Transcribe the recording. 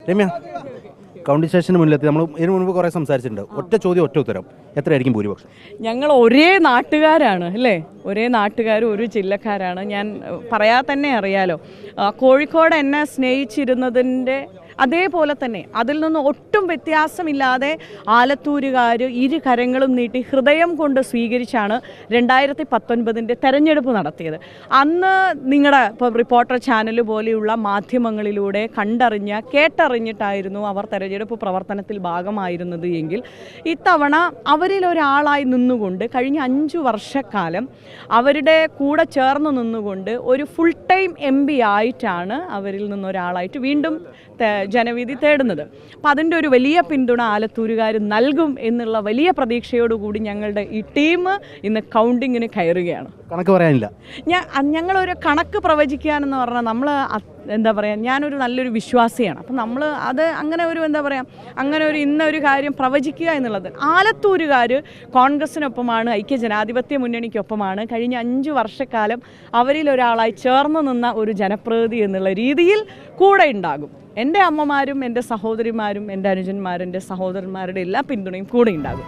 Ramya, counting സ്റ്റേഷന് മുന്നിലെത്തി. നമ്മൾ ഇതിനു മുൻപ് കുറേ സംസാരിച്ചിട്ടുണ്ട്. ഒറ്റ ചോദ്യം, ഒറ്റ ഉത്തരം. എത്രയായിരിക്കും ഭൂരിപക്ഷം? ഞങ്ങൾ ഒരേ നാട്ടുകാരാണ് അല്ലേ, ഒരേ നാട്ടുകാരും ഒരു ജില്ലക്കാരാണ്. ഞാൻ പറയാതെ തന്നെ അറിയാലോ, കോഴിക്കോട് എന്നെ സ്നേഹിച്ചിരുന്നതിൻ്റെ അതേപോലെ തന്നെ അതിൽ നിന്ന് ഒട്ടും വ്യത്യാസമില്ലാതെ ആലത്തൂരുകാർ ഇരു കരങ്ങളും നീട്ടി ഹൃദയം കൊണ്ട് സ്വീകരിച്ചാണ് 2019 തെരഞ്ഞെടുപ്പ് നടത്തിയത്. അന്ന് നിങ്ങളുടെ ഇപ്പോൾ റിപ്പോർട്ടർ ചാനൽ പോലെയുള്ള മാധ്യമങ്ങളിലൂടെ കേട്ടറിഞ്ഞിട്ടായിരുന്നു അവർ തെരഞ്ഞെടുപ്പ് പ്രവർത്തനത്തിൽ ഭാഗമായിരുന്നത് എങ്കിൽ ഇത്തവണ അവരിൽ ഒരാളായി നിന്നുകൊണ്ട് കഴിഞ്ഞ 5 വർഷക്കാലം അവരുടെ കൂടെ ചേർന്ന് നിന്നുകൊണ്ട് ഒരു ഫുൾ ടൈം MP ആയിട്ടാണ് അവരിൽ നിന്നൊരാളായിട്ട് വീണ്ടും ജനവിധി തേടുന്നത്. അപ്പം അതിൻ്റെ ഒരു വലിയ പിന്തുണ ആലത്തൂരുകാർ നൽകും എന്നുള്ള വലിയ പ്രതീക്ഷയോടുകൂടി ഞങ്ങളുടെ ഈ ടീം ഇന്ന് കൗണ്ടിങ്ങിന് കയറുകയാണ്. കണക്ക് പറയാനില്ല. ഞങ്ങളൊരു കണക്ക് പ്രവചിക്കാനെന്ന് പറഞ്ഞാൽ നമ്മൾ എന്താ പറയുക, ഞാനൊരു നല്ലൊരു വിശ്വാസിയാണ്. അപ്പം നമ്മൾ അത് അങ്ങനെ ഒരു എന്താ പറയുക, അങ്ങനെ ഒരു ഇന്നൊരു കാര്യം പ്രവചിക്കുക എന്നുള്ളത്, ആലത്തൂരുകാർ കോൺഗ്രസിനൊപ്പമാണ്, ഐക്യജനാധിപത്യ മുന്നണിക്കൊപ്പമാണ്. കഴിഞ്ഞ 5 വർഷക്കാലം അവരിൽ ഒരാളായി ചേർന്ന് നിന്ന ഒരു ജനപ്രതിനിധി എന്നുള്ള രീതിയിൽ കൂടെ ഉണ്ടാകും. എൻ്റെ അമ്മമാരും എൻ്റെ സഹോദരിമാരും എൻ്റെ അനുജന്മാരും എൻ്റെ സഹോദരന്മാരുടെ എല്ലാ പിന്തുണയും കൂടെ ഉണ്ടാകും.